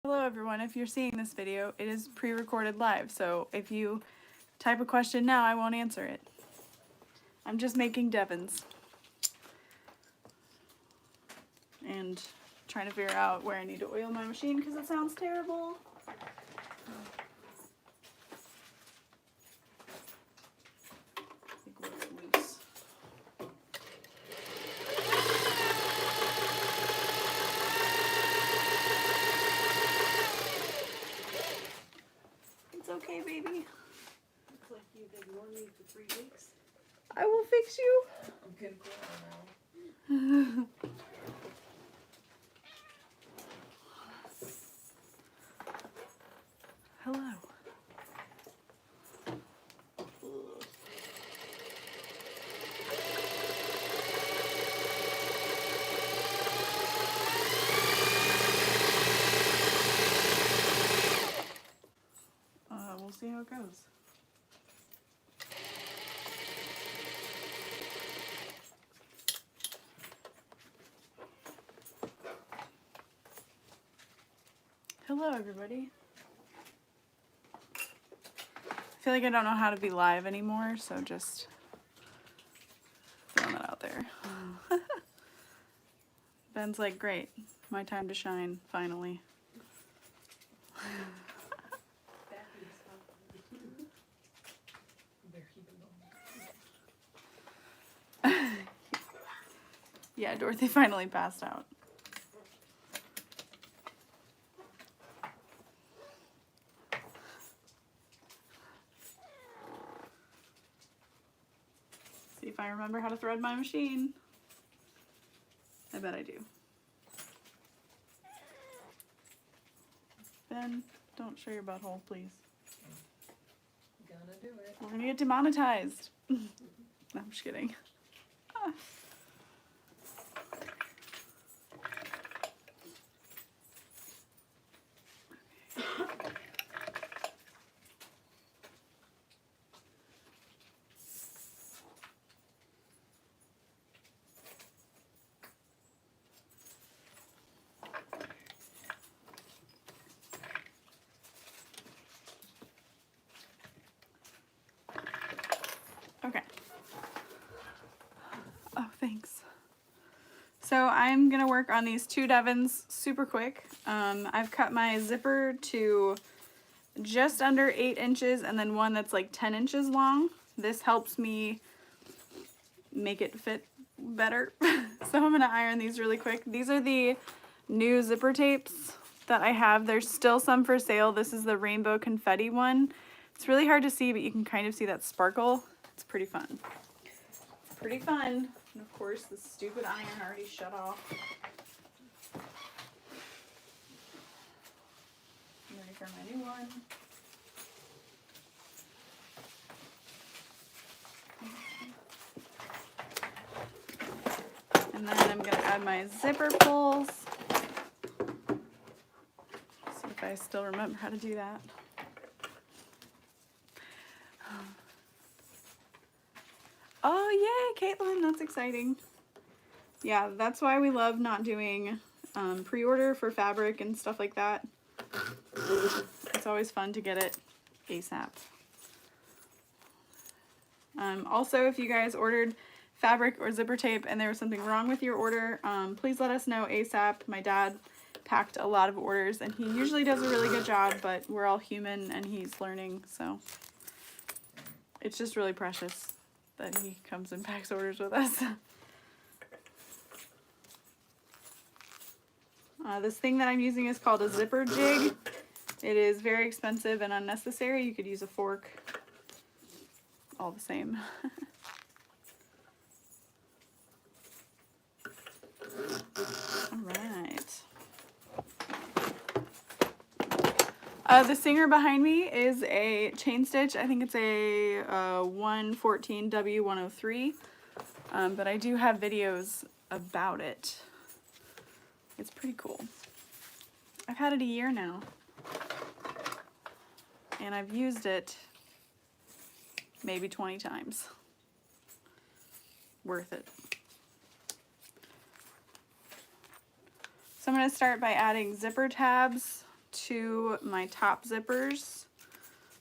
Hello everyone, if you're seeing this video, it is pre-recorded live, so if you type a question now, I won't answer it. I'm just making Devons. And trying to figure out where I need to oil my machine because it sounds terrible. I think what's loose. It's okay, baby. Looks like you've ignored me for 3 weeks. I will fix you. I'm good now. Hello. We'll see how it goes. Hello, everybody. I feel like I don't know how to be live anymore, so just throwing that out there. Ben's like, great, my time to shine, finally. Yeah, Dorothy finally passed out. See if I remember how to thread my machine. I bet I do. Ben, don't show your butthole, please. Gonna do it. We're gonna get demonetized. No, I'm just kidding. Ah. Okay. Oh, thanks. So I'm gonna work on these 2 Devons super quick. I've cut my zipper to just under 8 inches and then one that's like 10 inches long. This helps me make it fit better. So I'm gonna iron these really quick. These are the new zipper tapes that I have. There's still some for sale. This is the rainbow confetti one. It's really hard to see, but you can kind of see that sparkle. It's pretty fun. Pretty fun. And of course, the stupid iron already shut off. I'm ready for my new one. And then I'm going to add my zipper pulls. See if I still remember how to do that. Oh, yay, Caitlin, that's exciting. Yeah, that's why we love not doing pre-order for fabric and stuff like that. It's always fun to get it ASAP. Also, if you guys ordered fabric or zipper tape and there was something wrong with your order, please let us know ASAP. My dad packed a lot of orders and he usually does a really good job, but we're all human and he's learning, so it's just really precious that he comes and packs orders with us. This thing that I'm using is called a zipper jig. It is very expensive and unnecessary. You could use a fork. All the same. Alright. The Singer behind me is a chain stitch. I think it's a 114 W103. But I do have videos about it. It's pretty cool. I've had it a year now. And I've used it maybe 20 times. Worth it. So I'm going to start by adding zipper tabs to my top zippers.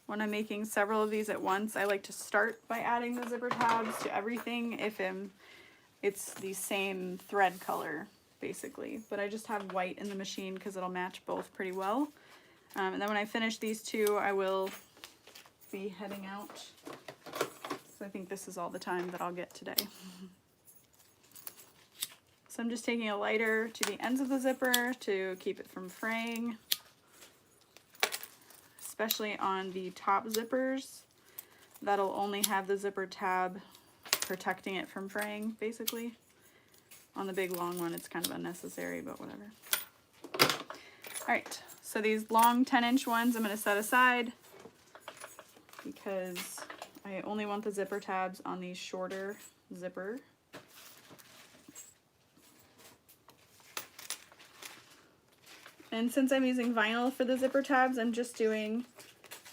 When I'm making several of these at once, I like to start by adding the zipper tabs to everything if it's the same thread color, basically. But I just have white in the machine because it'll match both pretty well. And then when I finish these two, I will be heading out. So I think this is all the time that I'll get today. So I'm just taking a lighter to the ends of the zipper to keep it from fraying. Especially on the top zippers, that'll only have the zipper tab protecting it from fraying, basically. On the big long one, it's kind of unnecessary, but whatever. Alright, so these long 10-inch ones I'm going to set aside because I only want the zipper tabs on the shorter zipper. And since I'm using vinyl for the zipper tabs, I'm just doing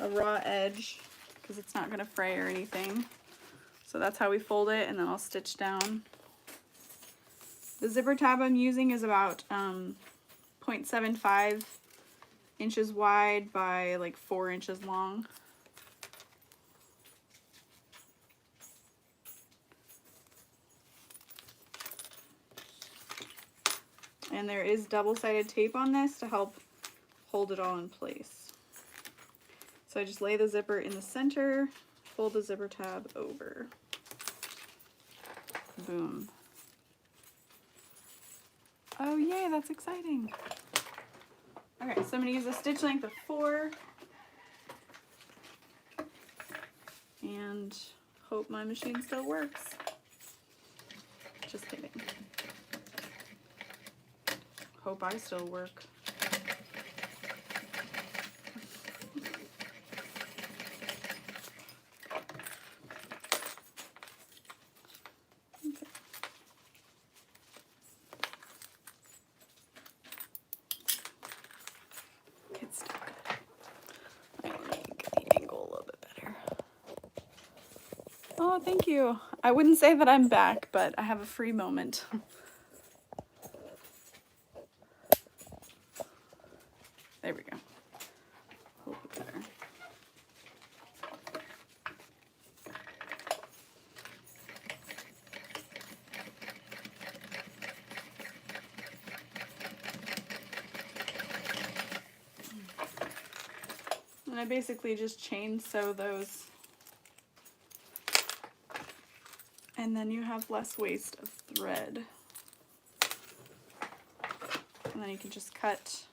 a raw edge because it's not going to fray or anything. So that's how we fold it, and then I'll stitch down. The zipper tab I'm using is about 0.75 inches wide by like 4 inches long. And there is double-sided tape on this to help hold it all in place. So I just lay the zipper in the center, fold the zipper tab over. Boom. Oh yay, that's exciting. Okay, so I'm going to use a stitch length of 4. And hope my machine still works. Just kidding. Hope I still work. Okay. It's still good. Let me get the angle a little bit better. Oh, thank you. I wouldn't say that I'm back, but I have a free moment. There we go. A little bit better. And I basically just chain sew those. And then you have less waste of thread. And then you can just cut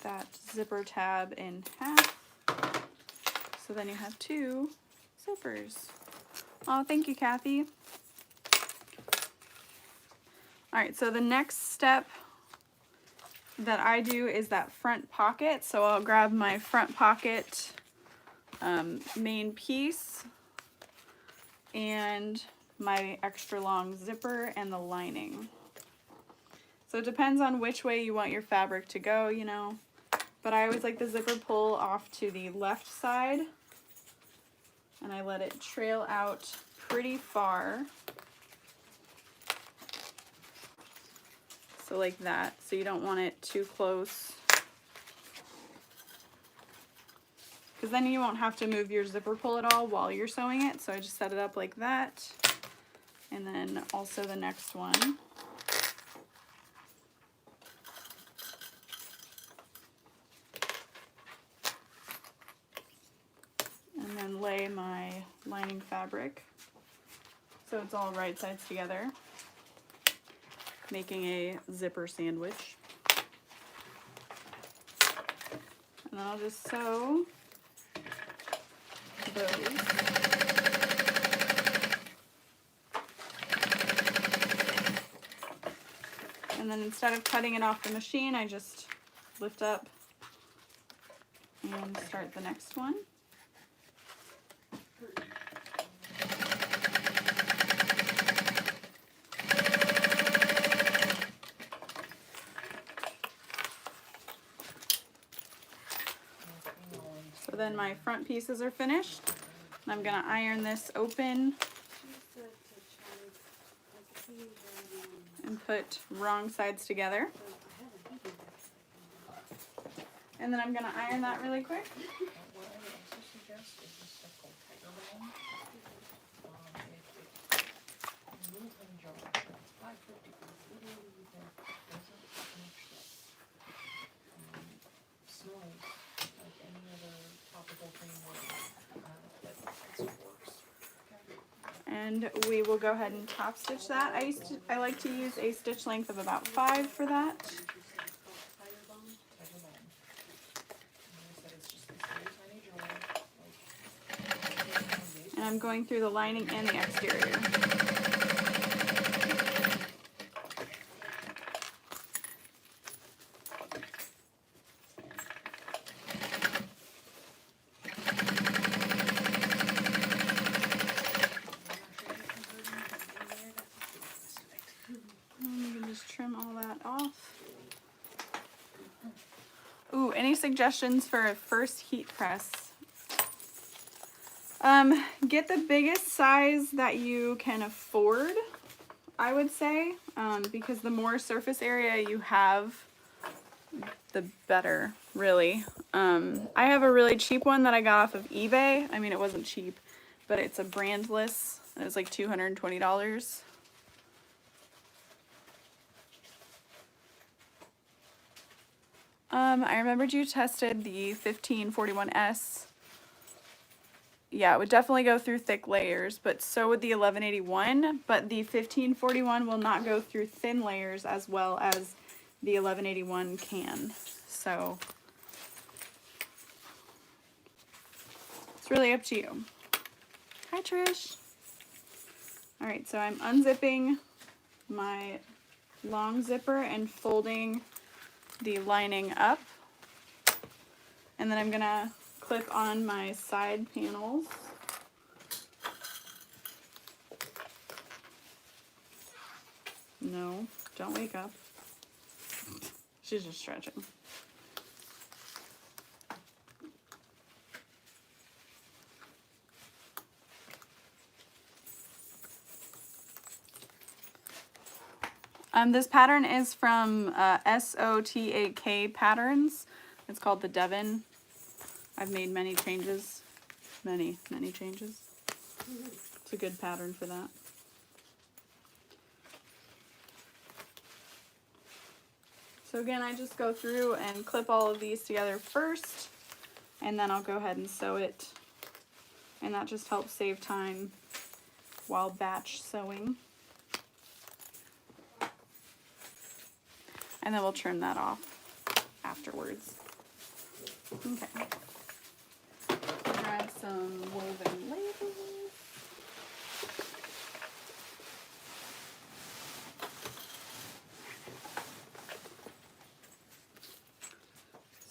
that zipper tab in half. So then you have 2 zippers. Oh, thank you, Kathy. Alright, so the next step that I do is that front pocket. So I'll grab my front pocket main piece and my extra long zipper and the lining. So it depends on which way you want your fabric to go, you know. But I always like the zipper pull off to the left side. And I let it trail out pretty far. So like that. So you don't want it too close. Because then you won't have to move your zipper pull at all while you're sewing it. So I just set it up like that. And then also the next one. And then lay my lining fabric so it's all right sides together, making a zipper sandwich. And then I'll just sew those. And then instead of cutting it off the machine, I just lift up and start the next one. So then my front pieces are finished. And I'm going to iron this open and put wrong sides together. And then I'm gonna iron that really quick. What I would also suggest is this stuff called Tiger Balm. It's a little tiny jar. It's $5.50 for a little thing. Doesn't have much stuff. Smells like any other topical cream would, but it works. And we will go ahead and top stitch that. I like to use a stitch length of about 5 for that. Tiger Balm. And like I said, it's just this little tiny jar. And I'm going through the lining and the exterior. Trim all that off. Ooh, any suggestions for a first heat press? Get the biggest size that you can afford, I would say, because the more surface area you have, the better, really. I have a really cheap one that I got off of eBay. I mean, it wasn't cheap, but it's a brandless. It was like $220. I remembered you tested the 1541S. Yeah, it would definitely go through thick layers, but so would the 1181, but the 1541 will not go through thin layers as well as the 1181 can. So it's really up to you. Hi, Trish. All right, so I'm unzipping my long zipper and folding the lining up, and then I'm gonna clip on my side panels. No, don't wake up. She's just stretching. This pattern is from SOTAK Patterns. It's called the Devon. I've made many changes. Many changes. It's a good pattern for that. So again, I just go through and clip all of these together first, and then I'll go ahead and sew it. And that just helps save time while batch sewing. And then we'll trim that off afterwards. Okay. Grab some woven labels.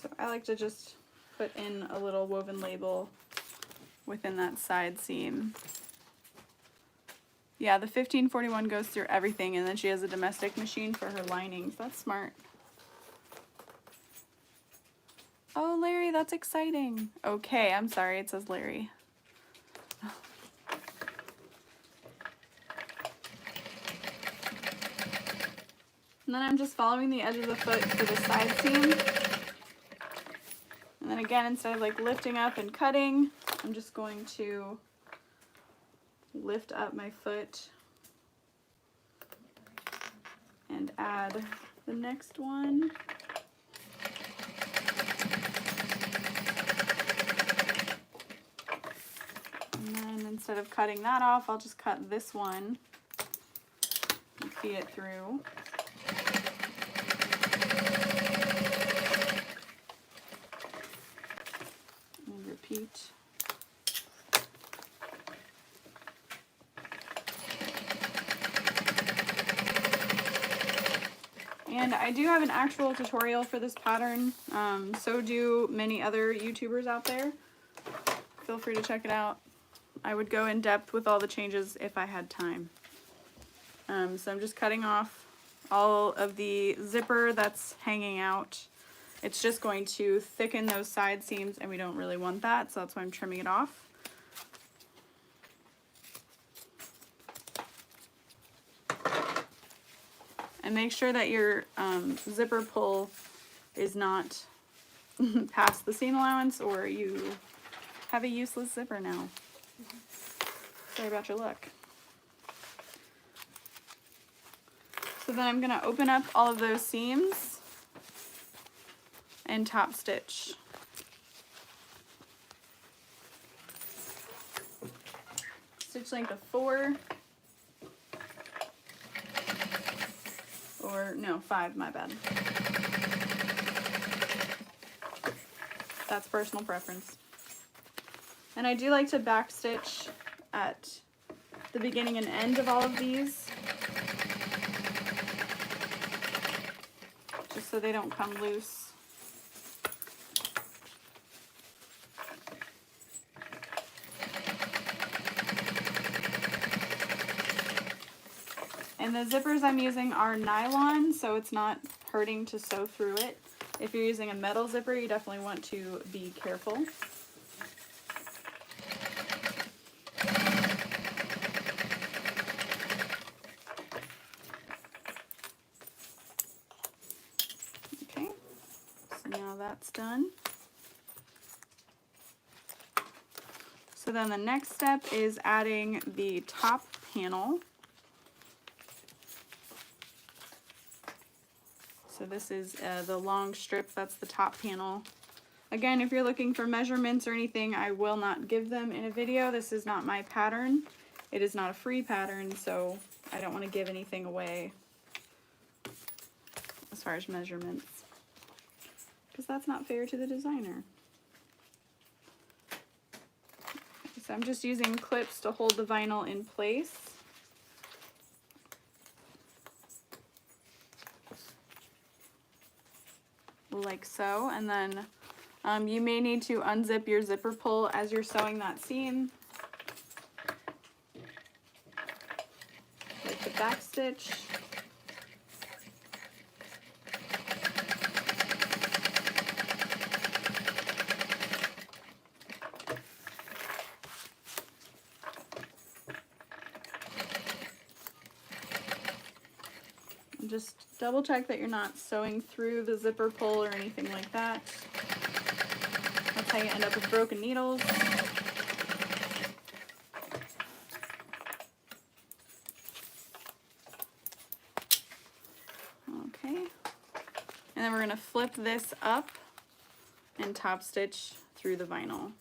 So I like to just put in a little woven label within that side seam. Yeah, the 1541 goes through everything, and then she has a domestic machine for her linings. That's smart. Oh, Larry, that's exciting. Okay, I'm sorry, it says Larry. And then I'm just following the edge of the foot for the side seam. And then again, instead of like lifting up and cutting, I'm just going to lift up my foot and add the next one. And then instead of cutting that off, I'll just cut this one and feed it through. And repeat. And I do have an actual tutorial for this pattern, so do many other YouTubers out there. Feel free to check it out. I would go in depth with all the changes if I had time. So I'm just cutting off all of the zipper that's hanging out. It's just going to thicken those side seams, and we don't really want that, so that's why I'm trimming it off. And make sure that your zipper pull is not past the seam allowance, or you have a useless zipper now. Sorry about your luck. So then I'm going to open up all of those seams and top stitch. Stitch length of 4, or no, 5, my bad. That's personal preference. And I do like to back stitch at the beginning and end of all of these, just so they don't come loose. And the zippers I'm using are nylon, so it's not hurting to sew through it. If you're using a metal zipper, you definitely want to be careful. Okay, so now that's done. So then the next step is adding the top panel. So this is the long strip, that's the top panel. Again, if you're looking for measurements or anything, I will not give them in a video. This is not my pattern. It is not a free pattern, so I don't want to give anything away as far as measurements, because that's not fair to the designer. So I'm just using clips to hold the vinyl in place. Like so, and then you may need to unzip your zipper pull as you're sewing that seam, like the back stitch. Just double check that you're not sewing through the zipper pull or anything like that. That's how you end up with broken needles. Okay. And then we're going to flip this up and top stitch through the vinyl.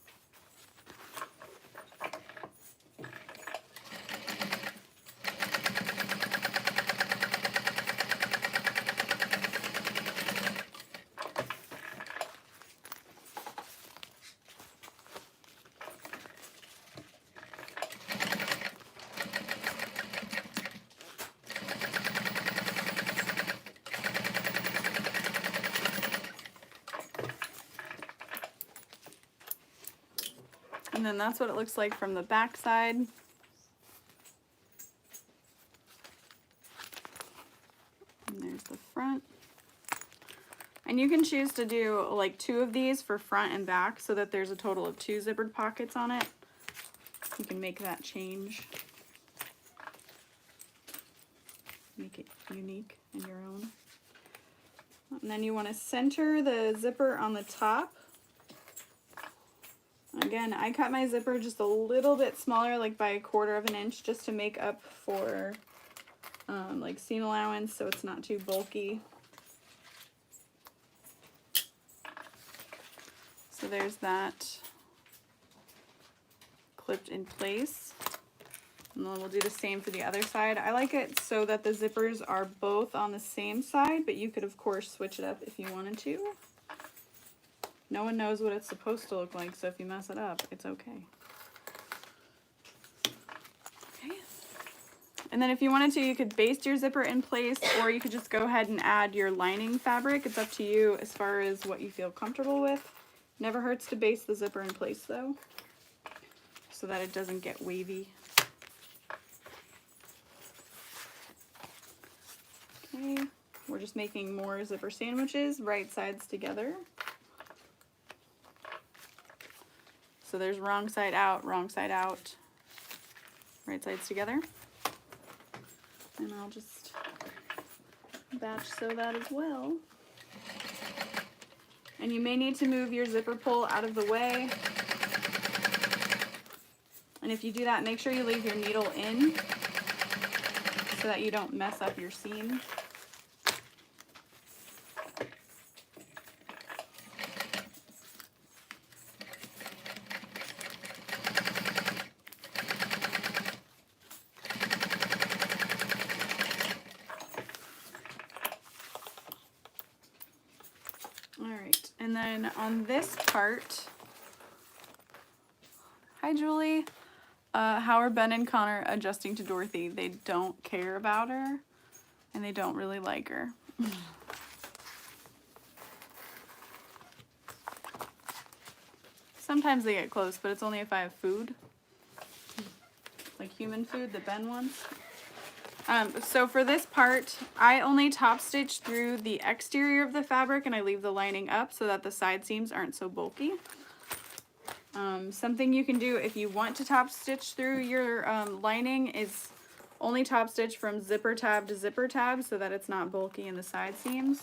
And then that's what it looks like from the back side. And there's the front. And you can choose to do like 2 of these for front and back so that there's a total of 2 zippered pockets on it. You can make that change. Make it unique and your own. And then you want to center the zipper on the top. Again, I cut my zipper just a little bit smaller, like by 1/4 of an inch, just to make up for like seam allowance, so it's not too bulky. So there's that clipped in place. And then we'll do the same for the other side. I like it so that the zippers are both on the same side, but you could of course switch it up if you wanted to. No one knows what it's supposed to look like, so if you mess it up, it's okay. Okay. And then if you wanted to, you could baste your zipper in place, or you could just go ahead and add your lining fabric. It's up to you as far as what you feel comfortable with. Never hurts to baste the zipper in place though, so that it doesn't get wavy. Okay, we're just making more zipper sandwiches, right sides together. So there's wrong side out, right sides together. And I'll just batch sew that as well. And you may need to move your zipper pull out of the way. And if you do that, make sure you leave your needle in so that you don't mess up your seam. Alright, and then on this part, hi Julie, how are Ben and Connor adjusting to Dorothy? They don't care about her, and they don't really like her. Sometimes they get close, but it's only if I have food. Like human food that Ben wants. So for this part, I only top stitch through the exterior of the fabric and I leave the lining up so that the side seams aren't so bulky. Something you can do if you want to top stitch through your lining is only top stitch from zipper tab to zipper tab so that it's not bulky in the side seams.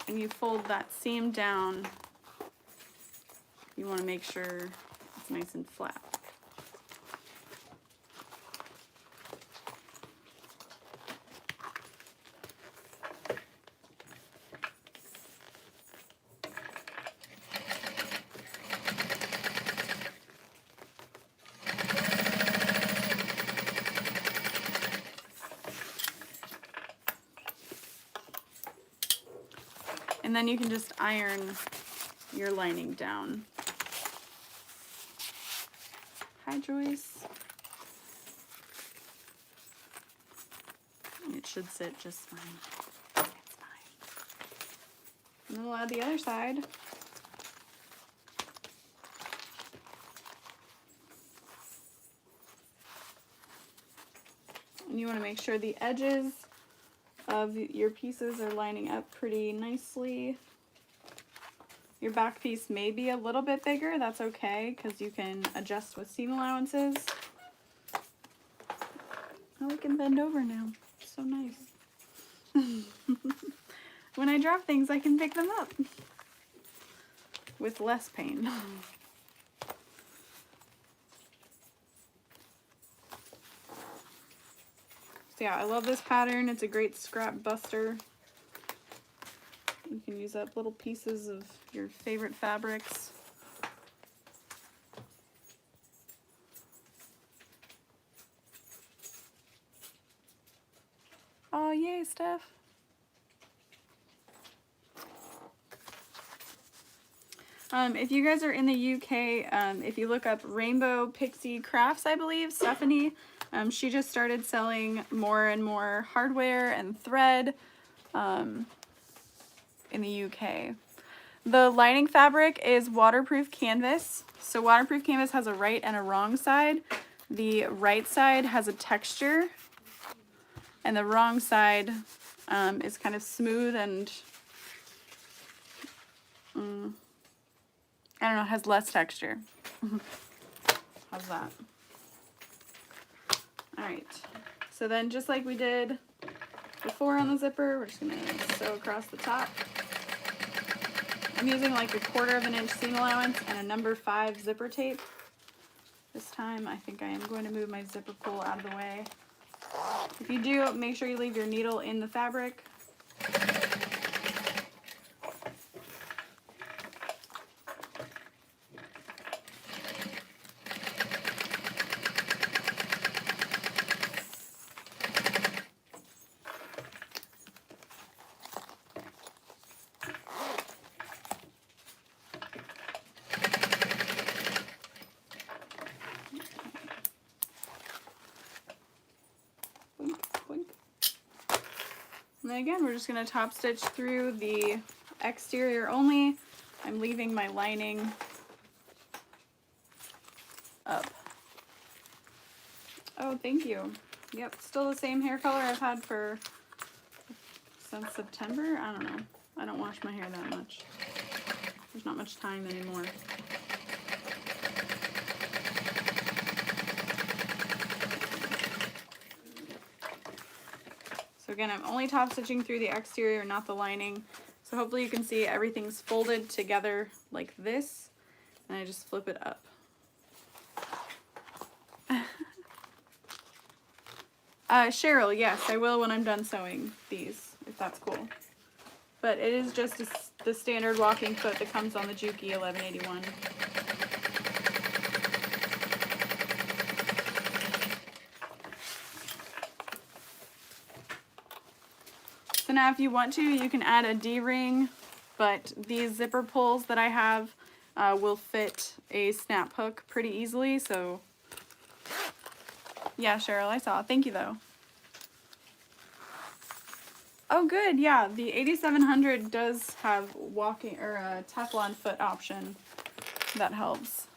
And you fold that seam down. You want to make sure it's nice and flat. And then you can just iron your lining down. Hi, Joyce. It should sit just fine. It's fine. And then we'll add the other side. And you want to make sure the edges of your pieces are lining up pretty nicely. Your back piece may be a little bit bigger, that's okay, because you can adjust with seam allowances. Oh, we can bend over now. So nice. When I drop things, I can pick them up with less pain. So yeah, I love this pattern. It's a great scrap buster. You can use up little pieces of your favorite fabrics. Oh, yay, Steph. If you guys are in the UK, if you look up Rainbow Pixie Crafts, I believe, Stephanie, she just started selling more and more hardware and thread in the UK. The lining fabric is waterproof canvas. So waterproof canvas has a right and a wrong side. The right side has a texture, and the wrong side is kind of smooth and I don't know, has less texture. How's that? Alright, so then just like we did before on the zipper, we're just going to sew across the top. I'm using like a 1/4 inch seam allowance and a number 5 zipper tape. This time I think I am going to move my zipper pull out of the way. If you do, make sure you leave your needle in the fabric. And then again, we're just going to top stitch through the exterior only. I'm leaving my lining up. Oh, thank you. Yep, still the same hair color I've had for since September. I don't know. I don't wash my hair that much. There's not much time anymore. So again, I'm only top stitching through the exterior, not the lining. So hopefully you can see everything's folded together like this, and I just flip it up. Cheryl, yes, I will when I'm done sewing these, if that's cool. But it is just the standard walking foot that comes on the Juki 1181. So now if you want to, you can add a D-ring, but these zipper pulls that I have will fit a snap hook pretty easily, so yeah, Cheryl, I saw. Thank you, though. Oh, good, yeah, the 8700 does have walking, or a Teflon foot option. That helps.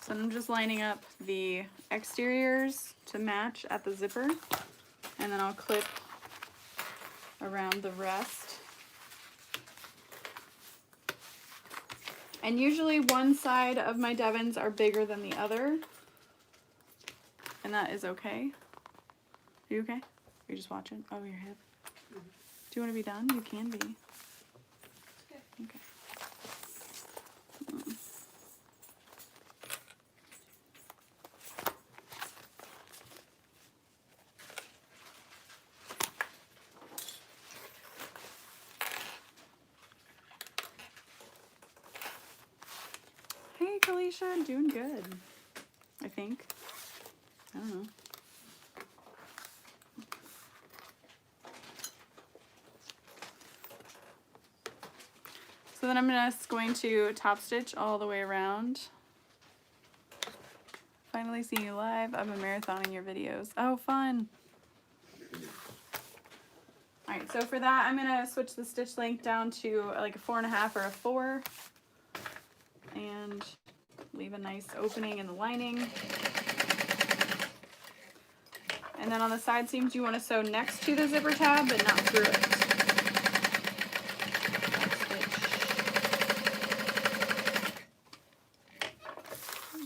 So I'm just lining up the exteriors to match at the zipper, and then I'll clip around the rest. And usually one side of my Devons are bigger than the other, and that is okay. Are you okay? You're just watching? Oh, your hip. Do you want to be done? You can be. Okay. Hey, Kalisha, doing good, I think. I don't know. So then I'm just going to top stitch all the way around. Finally seeing you live. I've been marathoning your videos. Oh, fun. Alright, so for that, I'm going to switch the stitch length down to like a 4.5 or a 4. And leave a nice opening in the lining. And then on the side seams, you want to sew next to the zipper tab, but not through it.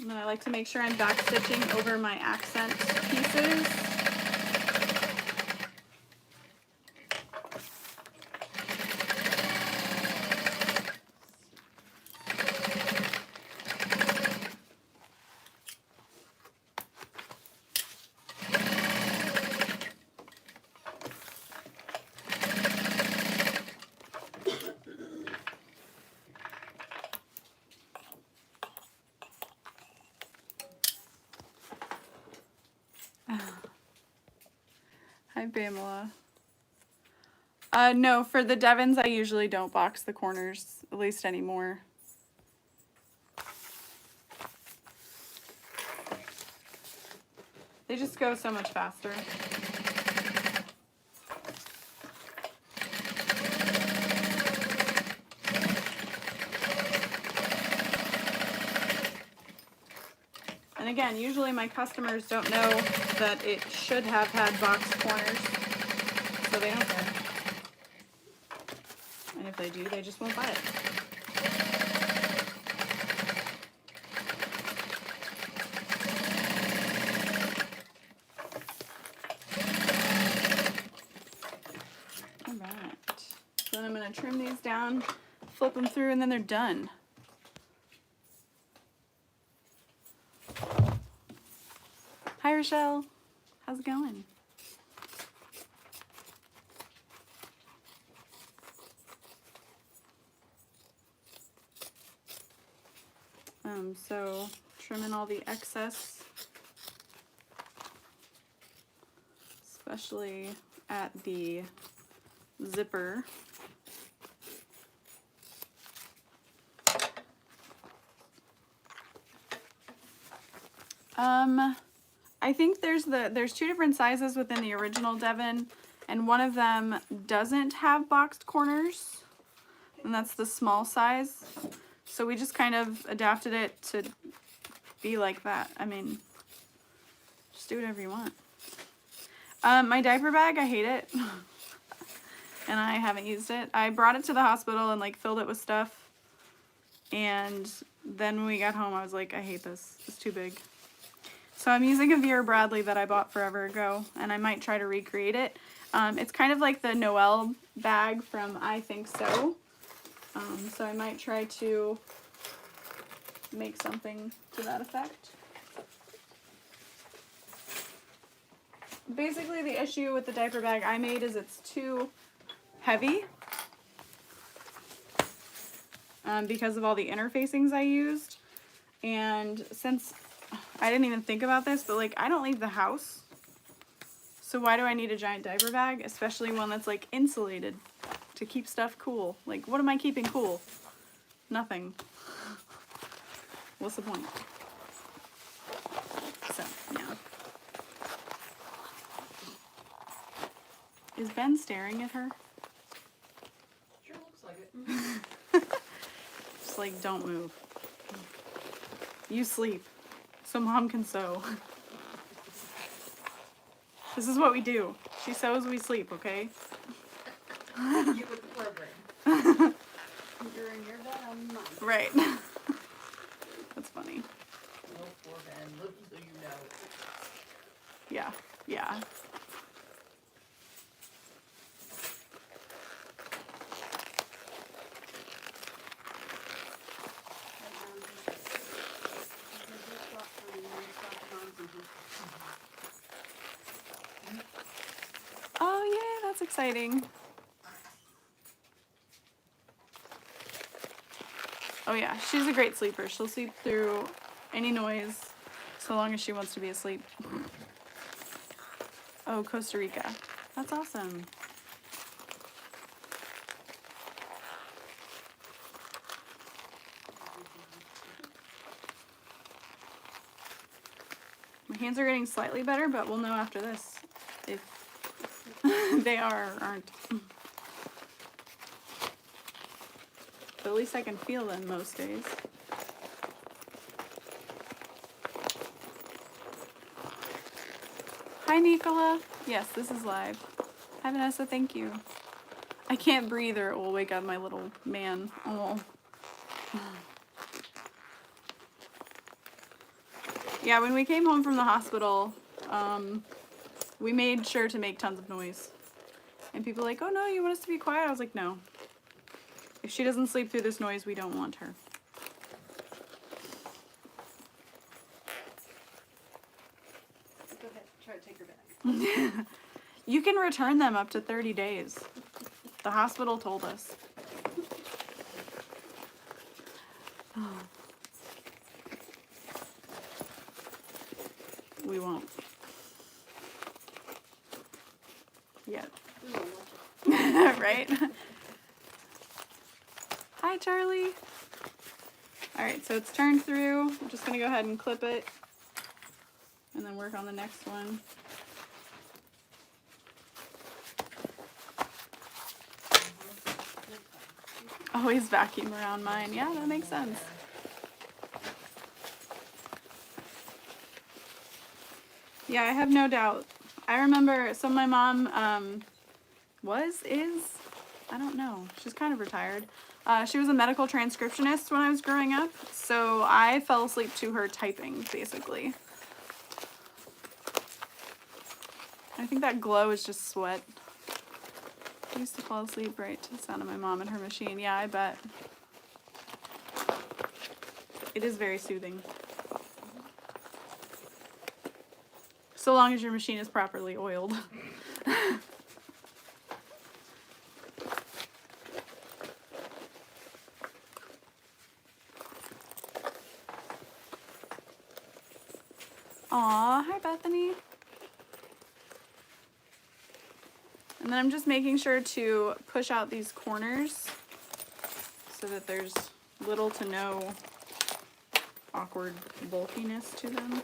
And then I like to make sure I'm back stitching over my accent pieces. Hi, Pamela. No, for the Devons, I usually don't box the corners, at least anymore. They just go so much faster. And again, usually my customers don't know that it should have had boxed corners, so they don't care. And if they do, they just won't buy it. Alright, so then I'm going to trim these down, flip them through, and then they're done. Hi, Rochelle. How's it going? So trimming all the excess, especially at the zipper. I think there's two different sizes within the original Devon, and one of them doesn't have boxed corners, and that's the small size. So we just kind of adapted it to be like that. I mean, just do whatever you want. My diaper bag, I hate it. And I haven't used it. I brought it to the hospital and like filled it with stuff. And then when we got home, I was like, I hate this. It's too big. So I'm using a Vera Bradley that I bought forever ago, and I might try to recreate it. It's kind of like the Noelle bag from I Think So. So I might try to make something to that effect. Basically, the issue with the diaper bag I made is it's too heavy because of all the interfacings I used. And since I didn't even think about this, but like I don't leave the house, so why do I need a giant diaper bag, especially one that's like insulated to keep stuff cool? Like, what am I keeping cool? Nothing. What's the point? So, yeah. Is Ben staring at her? Sure looks like it. Just like, don't move. You sleep, so Mom can sew. This is what we do. She sews, we sleep, okay? You with the program. You're in your bed, I'm mine. Right. That's funny. Oh, poor Ben. Little do you know. Yeah, yeah. Oh, yeah, that's exciting. Oh, yeah, she's a great sleeper. She'll sleep through any noise so long as she wants to be asleep. Oh, Costa Rica. That's awesome. My hands are getting slightly better, but we'll know after this if they are or aren't. But at least I can feel them most days. Hi, Nicola. Yes, this is live. Hi, Vanessa. Thank you. I can't breathe or it will wake up my little man. Oh. Yeah, when we came home from the hospital, we made sure to make tons of noise. And people were like, oh no, you want us to be quiet? I was like, no. If she doesn't sleep through this noise, we don't want her. Go ahead, try to take her back. You can return them up to 30 days. The hospital told us. We won't. Yet. Right? Hi, Charlie. Alright, so it's turned through. I'm just going to go ahead and clip it. And then work on the next one. Always vacuum around mine. Yeah, that makes sense. Yeah, I have no doubt. I remember, so my mom I don't know. She's kind of retired. She was a medical transcriptionist when I was growing up, so I fell asleep to her typing, basically. I think that glow is just sweat. I used to fall asleep right to the sound of my mom and her machine. Yeah, I bet. It is very soothing. So long as your machine is properly oiled. Aw, hi Bethany. And then I'm just making sure to push out these corners so that there's little to no awkward bulkiness to them.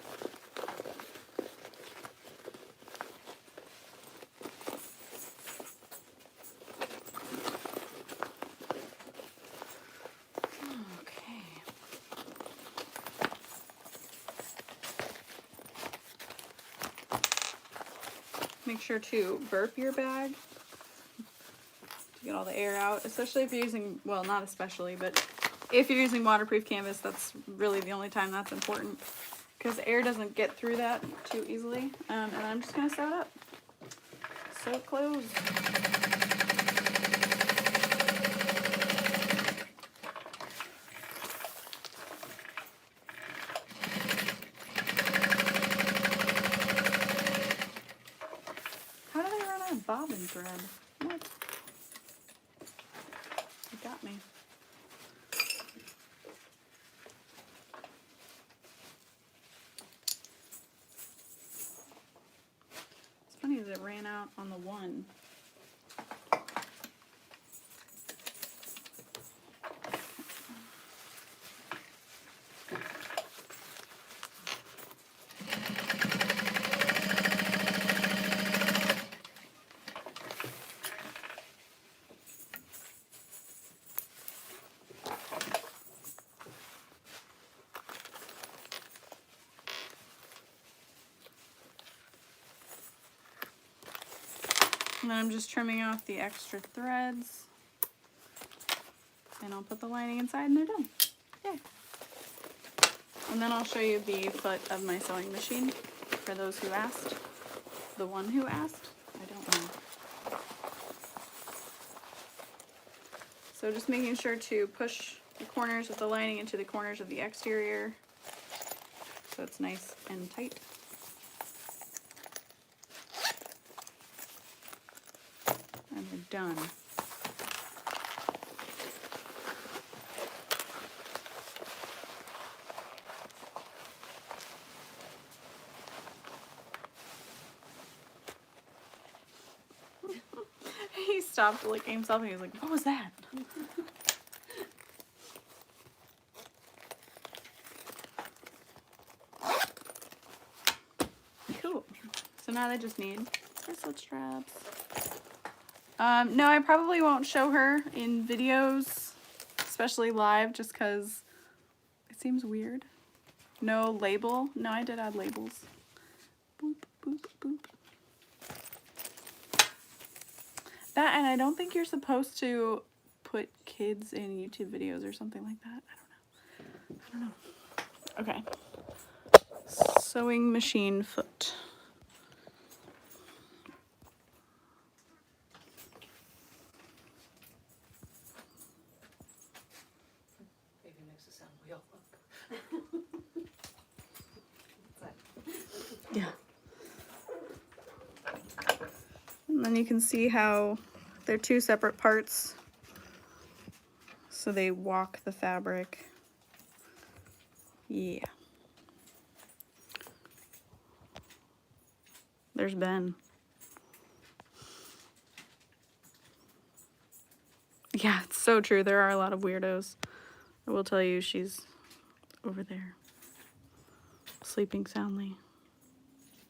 Okay. make sure to burp your bag to get all the air out, especially if you're using, well, not especially, but if you're using waterproof canvas, that's really the only time that's important, because air doesn't get through that too easily. And I'm just gonna sew it up. Sew it closed. How did I run out of bobbin thread? What? You got me. It's funny that it ran out on the one. And then I'm just trimming off the extra threads. And I'll put the lining inside and they're done. Yay. And then I'll show you the foot of my sewing machine for those who asked. The one who asked? I don't know. So just making sure to push the corners of the lining into the corners of the exterior so it's nice and tight. And we're done. He stopped licking himself and he was like, what was that? Cool. So now they just need wristlet straps. No, I probably won't show her in videos, especially live, just because it seems weird. No label. No, I did add labels. Boop, boop, boop. That, and I don't think you're supposed to put kids in YouTube videos or something like that. I don't know. Okay. Sewing machine foot. Maybe makes the sound wheel up. Yeah. And then you can see how they're two separate parts. So they walk the fabric. Yeah. There's Ben. Yeah, it's so true. There are a lot of weirdos. I will tell you, she's over there, sleeping soundly.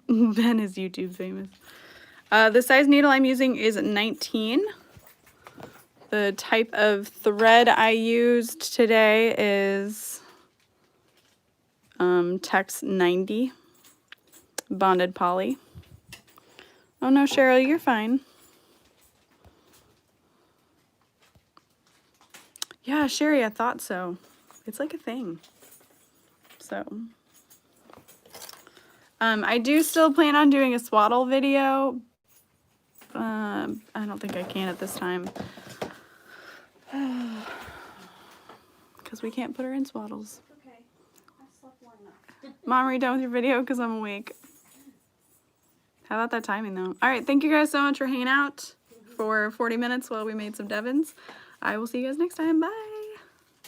Ben is YouTube famous. The size needle I'm using is 19. The type of thread I used today is Tex 90 bonded poly. Oh no, Cheryl, you're fine. Yeah, Sherry, I thought so. It's like a thing. So, I do still plan on doing a swaddle video. I don't think I can at this time. Because we can't put her in swaddles. Okay, I slept long enough. Mom, are you done with your video? Because I'm awake. How about that timing, though? All right, thank you guys so much for hanging out for 40 minutes while we made some Devons. I will see you guys next time. Bye.